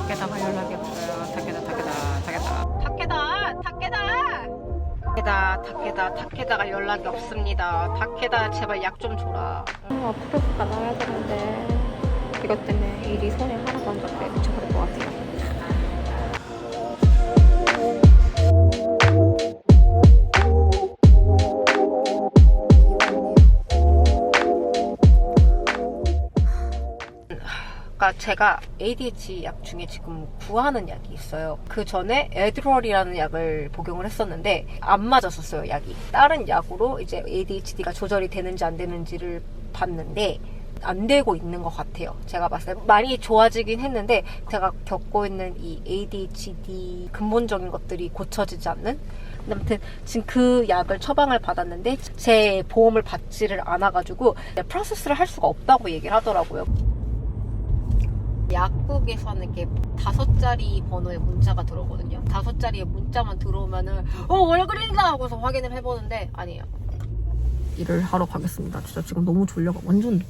타케다가 연락이 없어요. 타케다가 연락이 없습니다. 타케다 제발 약 좀 줘라. 앞으로가 나와야 되는데 이것 때문에 일이 손에 하나도 안 잡게 미쳐버릴 것 같아요. 그러니까 제가 ADHD 약 중에 지금 구하는 약이 있어요. 그 전에 에드럴이라는 약을 복용을 했었는데 안 맞았었어요, 약이. 다른 약으로 이제 ADHD가 조절이 되는지 안 되는지를 봤는데 안 되고 있는 것 같아요. 제가 봤을 때 많이 좋아지긴 했는데 제가 겪고 있는 이 ADHD 근본적인 것들이 고쳐지지 않는. 아무튼 지금 그 약을 처방을 받았는데 제 보험을 받지를 않아가지고 프로세스를 할 수가 없다고 얘기를 하더라고요. 약국에서는 이렇게 5자리 번호의 문자가 들어오거든요. 5자리의 문자만 들어오면은 월그린다 하고서 확인을 해보는데 아니에요. 일을 하러 가겠습니다. 진짜 지금 너무 졸려가 완전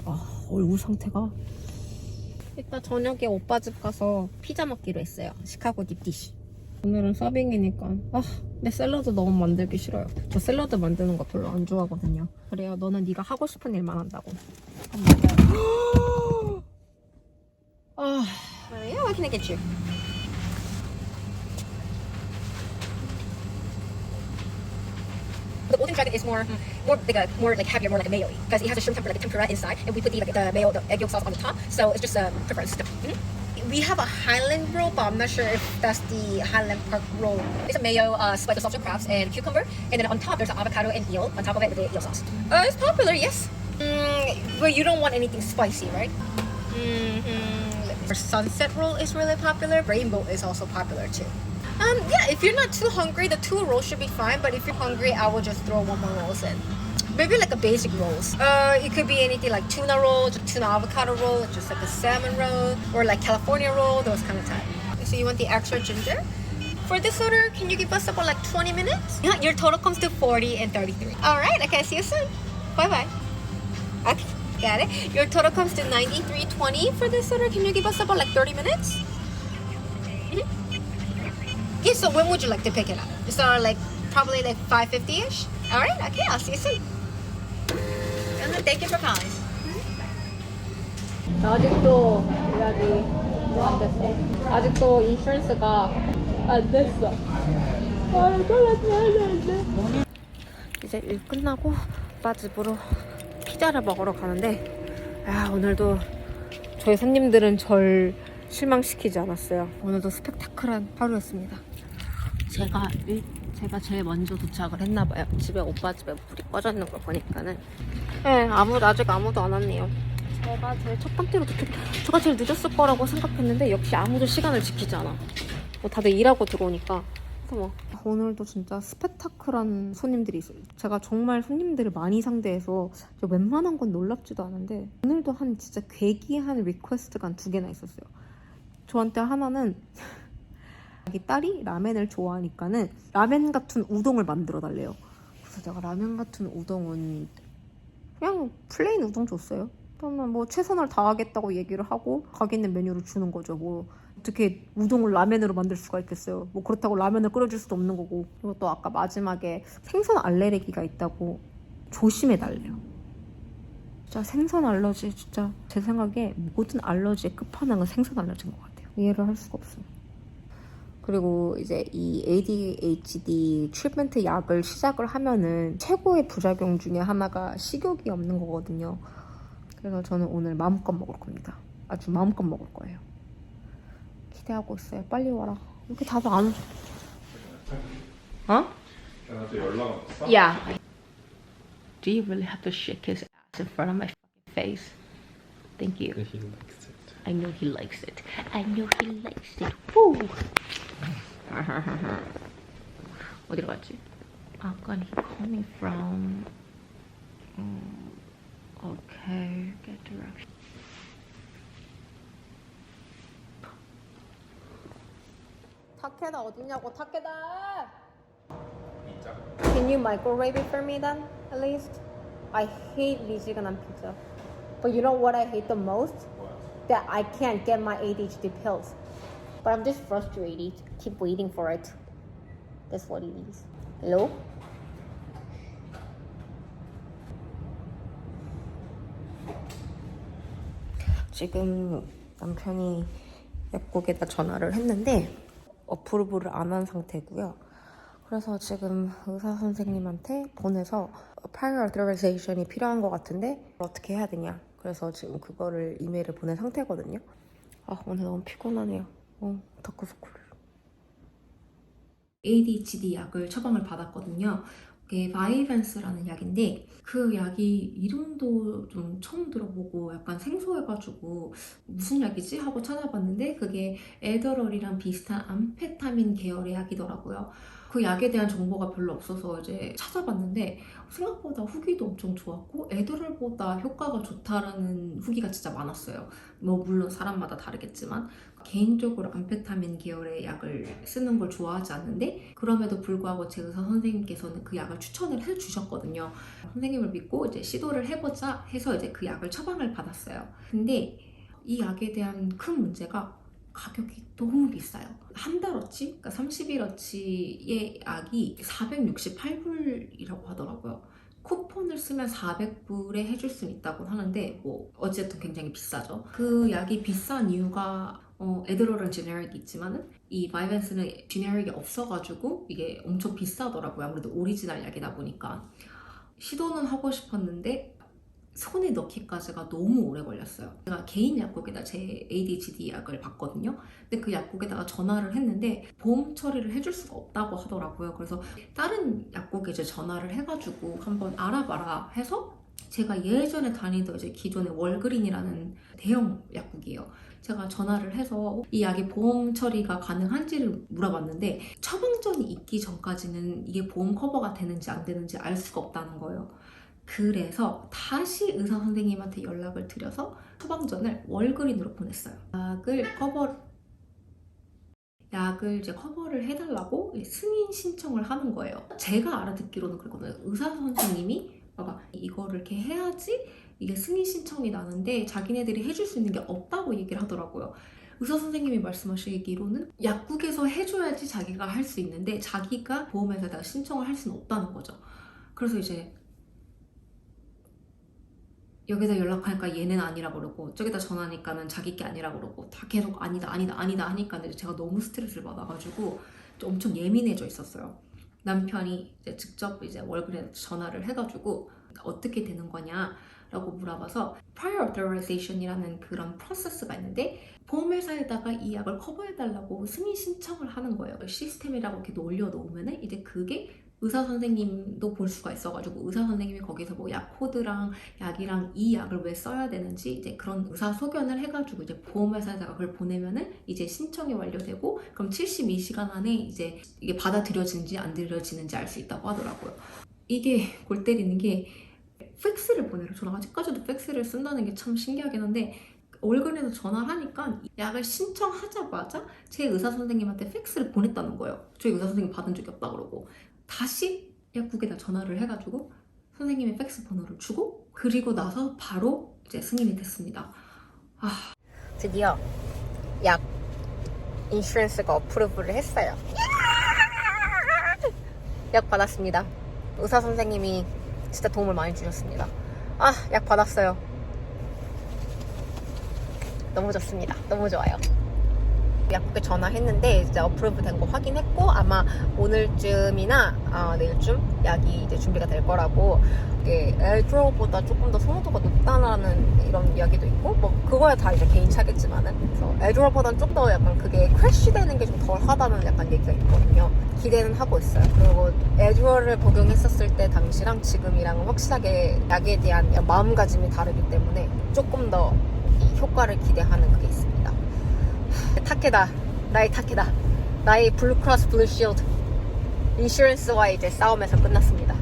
얼굴 상태가. 이따 저녁에 오빠 집 가서 피자 먹기로 했어요. 시카고 딥디시. 오늘은 서빙이니까 내 샐러드 너무 만들기 싫어요. 저 샐러드 만드는 거 별로 안 좋아하거든요. 그래요. 너는 네가 하고 싶은 일만 한다고. Yeah, what can I get you? The Golden Dragon is more like heavier, more like a mayo because it has a shrimp tempura, like a tempura inside, and we put the mayo, the egg yolk sauce on the top. So it's just preference. We have a Highland roll, but I'm not sure if that's the Highland Park roll. It's a mayo, spiked with salted crabs and cucumber, and then on top there's an avocado and eel on top of it with the eel sauce. It's popular, yes. But you don't want anything spicy, right? Sunset roll is really popular. Rainbow is also popular too. Yeah, if you're not too hungry, the 2 rolls should be fine. But if you're hungry, I will just throw 1 more rolls in. Maybe like a basic rolls. It could be anything like tuna roll, tuna avocado roll, just like a salmon roll, or like California roll, those kind of type. So you want the extra ginger? For this order, can you give us about like 20 minutes? Yeah, your total comes to 40 and 33. All right, okay, see you soon. Bye bye. Okay. Got it. Your total comes to 93.20 for this order. Can you give us about like 30 minutes? Yes, so when would you like to pick it up? So like probably like 5:50ish? Alright, okay, I'll see you soon. And then thank you for calling. 아직도 예약이 안 됐어. 아직도 인슈런스가 안 됐어. 이제 일 끝나고 오빠 집으로 피자를 먹으러 가는데 오늘도 저희 손님들은 절 실망시키지 않았어요. 오늘도 스펙타클한 하루였습니다. 제가 제일 먼저 도착을 했나봐요. 집에 오빠 집에 불이 꺼져 있는 걸 보니까는 아직 아무도 안 왔네요. 제가 제일 첫 번째로 제가 제일 늦었을 거라고 생각했는데 역시 아무도 시간을 지키지 않아. 다들 일하고 들어오니까. 그래서 오늘도 진짜 스펙타클한 손님들이 있어요. 제가 정말 손님들을 많이 상대해서 웬만한 건 놀랍지도 않은데 오늘도 진짜 괴기한 리퀘스트가 한 2개나 있었어요. 저한테 하나는 자기 딸이 라멘을 좋아하니까는 라멘 같은 우동을 만들어 달래요. 그래서 제가 라멘 같은 우동은 그냥 플레인 우동 줬어요. 그러면 최선을 다하겠다고 얘기를 하고 가게 있는 메뉴를 주는 거죠. 어떻게 우동을 라멘으로 만들 수가 있겠어요. 그렇다고 라면을 끓여줄 수도 없는 거고. 그리고 또 아까 마지막에 생선 알레르기가 있다고 조심해달래요. 진짜 생선 알러지 진짜 제 생각에 모든 알러지의 끝판왕은 생선 알러지인 것 같아요. 이해를 할 수가 없어요. 그리고 이제 이 ADHD 트리트먼트 약을 시작을 하면은 최고의 부작용 중에 하나가 식욕이 없는 거거든요. 그래서 저는 오늘 마음껏 먹을 겁니다. 아주 마음껏 먹을 거예요. 기대하고 있어요. 빨리 와라. 이렇게 다들 안 오죠? 나한테 연락 왔어? Yeah. Do you really have to shake his ass in front of my fucking face? Thank you. He likes it. I know he likes it. I know he likes it. Woo! 어디로 갔지? 아까 he coming from. Okay, get direction. 타케다 어딨냐고 타케다. Can you microwave it for me then, at least? I hate 미지근한 pizza. But you know what I hate the most? What? That I can't get my ADHD pills. But I'm just frustrated. Keep waiting for it. That's what it is. Hello? 지금 남편이 약국에다 전화를 했는데 어프로브를 안 한 상태고요. 그래서 지금 의사 선생님한테 보내서 prior authorization이 필요한 것 같은데 어떻게 해야 되냐. 그래서 지금 그거를 이메일을 보낸 상태거든요. 아, 오늘 너무 피곤하네요. 다크서클. ADHD 약을 처방을 받았거든요. 이게 바이밴스라는 약인데 그 약이 이름도 좀 처음 들어보고 약간 생소해가지고 무슨 약이지? 하고 찾아봤는데 그게 에더럴이랑 비슷한 암페타민 계열의 약이더라고요. 그 약에 대한 정보가 별로 없어서 이제 찾아봤는데 생각보다 후기도 엄청 좋았고 에더럴보다 효과가 좋다라는 후기가 진짜 많았어요. 뭐 물론 사람마다 다르겠지만 개인적으로 암페타민 계열의 약을 쓰는 걸 좋아하지 않는데 그럼에도 불구하고 제 의사 선생님께서는 그 약을 추천을 해주셨거든요. 선생님을 믿고 이제 시도를 해보자 해서 이제 그 약을 처방을 받았어요. 근데 이 약에 대한 큰 문제가 가격이 너무 비싸요. 한 달어치, 그러니까 30일어치의 약이 468불이라고 하더라고요. 쿠폰을 쓰면 400불에 해줄 수 있다고 하는데 뭐 어쨌든 굉장히 비싸죠. 그 약이 비싼 이유가 에드럴은 제네릭이 있지만은 이 바이밴스는 제네릭이 없어가지고 이게 엄청 비싸더라고요. 아무래도 오리지널 약이다 보니까 시도는 하고 싶었는데 손에 넣기까지가 너무 오래 걸렸어요. 제가 개인 약국에다 제 ADHD 약을 봤거든요. 근데 그 약국에다가 전화를 했는데 보험 처리를 해줄 수가 없다고 하더라고요. 그래서 다른 약국에 이제 전화를 해가지고 한번 알아봐라 해서 제가 예전에 다니던 이제 기존의 월그린이라는 대형 약국이에요. 제가 전화를 해서 이 약이 보험 처리가 가능한지를 물어봤는데 처방전이 있기 전까지는 이게 보험 커버가 되는지 안 되는지 알 수가 없다는 거예요. 그래서 다시 의사 선생님한테 연락을 드려서 처방전을 월그린으로 보냈어요. 약을 이제 커버를 해달라고 승인 신청을 하는 거예요. 제가 알아듣기로는 그랬거든요. 의사 선생님이 이거를 이렇게 해야지 이게 승인 신청이 나는데 자기네들이 해줄 수 있는 게 없다고 얘기를 하더라고요. 의사 선생님이 말씀하시기로는 약국에서 해줘야지 자기가 할 수 있는데 자기가 보험회사에다가 신청을 할 수는 없다는 거죠. 그래서 이제 여기다 연락하니까 얘는 아니라 그러고 저기다 전화하니까는 자기 게 아니라 그러고 다 계속 아니다 하니까 제가 너무 스트레스를 받아가지고 좀 엄청 예민해져 있었어요. 남편이 이제 직접 이제 월급에 전화를 해가지고 어떻게 되는 거냐라고 물어봐서 prior authorization이라는 그런 프로세스가 있는데 보험회사에다가 이 약을 커버해달라고 승인 신청을 하는 거예요. 시스템이라고 이렇게 올려놓으면은 이제 그게 의사 선생님도 볼 수가 있어가지고 의사 선생님이 거기서 뭐 약 코드랑 약이랑 이 약을 왜 써야 되는지 이제 그런 의사 소견을 해가지고 이제 보험회사에다가 그걸 보내면은 이제 신청이 완료되고 그럼 72시간 안에 이제 이게 받아들여지는지 안 들여지는지 알 수 있다고 하더라고요. 이게 골 때리는 게 팩스를 보내요. 저는 아직까지도 팩스를 쓴다는 게 참 신기하긴 한데 월급에서 전화를 하니까 약을 신청하자마자 제 의사 선생님한테 팩스를 보냈다는 거예요. 저희 의사 선생님 받은 적이 없다 그러고 다시 약국에다 전화를 해가지고 선생님의 팩스 번호를 주고 그리고 나서 바로 이제 승인이 됐습니다. 드디어 약 인슈런스가 어프로브를 했어요. 약 받았습니다. 의사 선생님이 진짜 도움을 많이 주셨습니다. 약 받았어요. 너무 좋습니다. 너무 좋아요. 약국에 전화했는데 이제 어프로브 된 거 확인했고 아마 오늘쯤이나 내일쯤 약이 이제 준비가 될 거라고. 이게 에드럴보다 조금 더 선호도가 높다라는 이런 이야기도 있고 뭐 그거야 다 이제 개인 차겠지만은 그래서 에드럴보다는 좀 더 약간 그게 크래쉬 되는 게 좀 덜 하다는 약간 얘기가 있거든요. 기대는 하고 있어요. 그리고 에드럴을 복용했었을 때 당시랑 지금이랑은 확실하게 약에 대한 마음가짐이 다르기 때문에 조금 더 이 효과를 기대하는 그게 있습니다. 타케다, 나의 타케다, 나의 블루크로스 블루실드 인슈런스와의 이제 싸움에서 끝났습니다.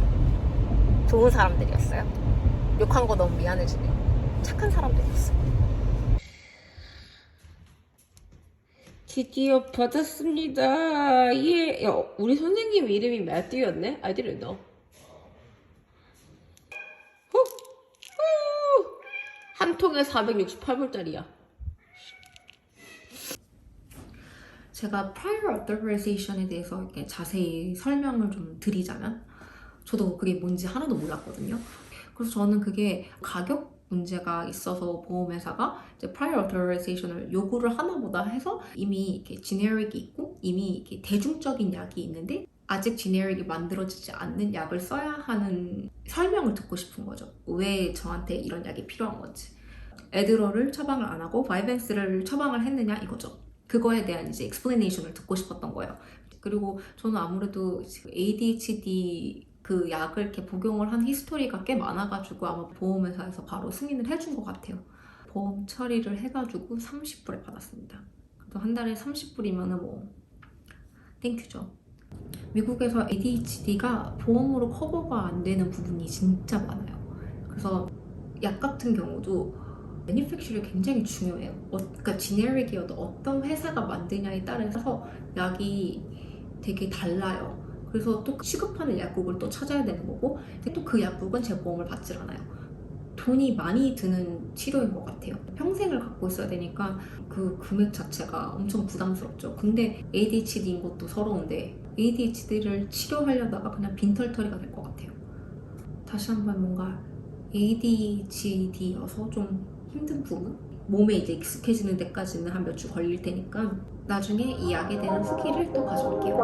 좋은 사람들이었어요. 욕한 거 너무 미안해지네요. 착한 사람들이었어. 드디어 받았습니다. 예. 야, 우리 선생님 이름이 매튜였네? I didn't know. 한 통에 468불짜리야. 제가 prior authorization에 대해서 이렇게 자세히 설명을 좀 드리자면 저도 그게 뭔지 하나도 몰랐거든요. 그래서 저는 그게 가격 문제가 있어서 보험회사가 이제 prior authorization을 요구를 하나 보다 해서 이미 이렇게 generic이 있고 이미 이렇게 대중적인 약이 있는데 아직 generic이 만들어지지 않는 약을 써야 하는 설명을 듣고 싶은 거죠. 왜 저한테 이런 약이 필요한 건지. 에드러를 처방을 안 하고 바이벤스를 처방을 했느냐 이거죠. 그거에 대한 이제 explanation을 듣고 싶었던 거예요. 그리고 저는 아무래도 ADHD 그 약을 이렇게 복용을 한 히스토리가 꽤 많아가지고 아마 보험회사에서 바로 승인을 해준 것 같아요. 보험 처리를 해가지고 30불에 받았습니다. 그래도 한 달에 30불이면은 뭐 땡큐죠. 미국에서 ADHD가 보험으로 커버가 안 되는 부분이 진짜 많아요. 그래서 약 같은 경우도 매니팩처리 굉장히 중요해요. 그러니까 지네릭이어도 어떤 회사가 만드냐에 따라서 약이 되게 달라요. 그래서 또 취급하는 약국을 또 찾아야 되는 거고 또 그 약국은 제 보험을 받질 않아요. 돈이 많이 드는 치료인 것 같아요. 평생을 갖고 있어야 되니까 그 금액 자체가 엄청 부담스럽죠. 근데 ADHD인 것도 서러운데 ADHD를 치료하려다가 그냥 빈털터리가 될 것 같아요. 다시 한번 뭔가 ADHD여서 좀 힘든 부분? 몸에 이제 익숙해지는 데까지는 한 몇 주 걸릴 테니까 나중에 이 약에 대한 후기를 또 가져올게요.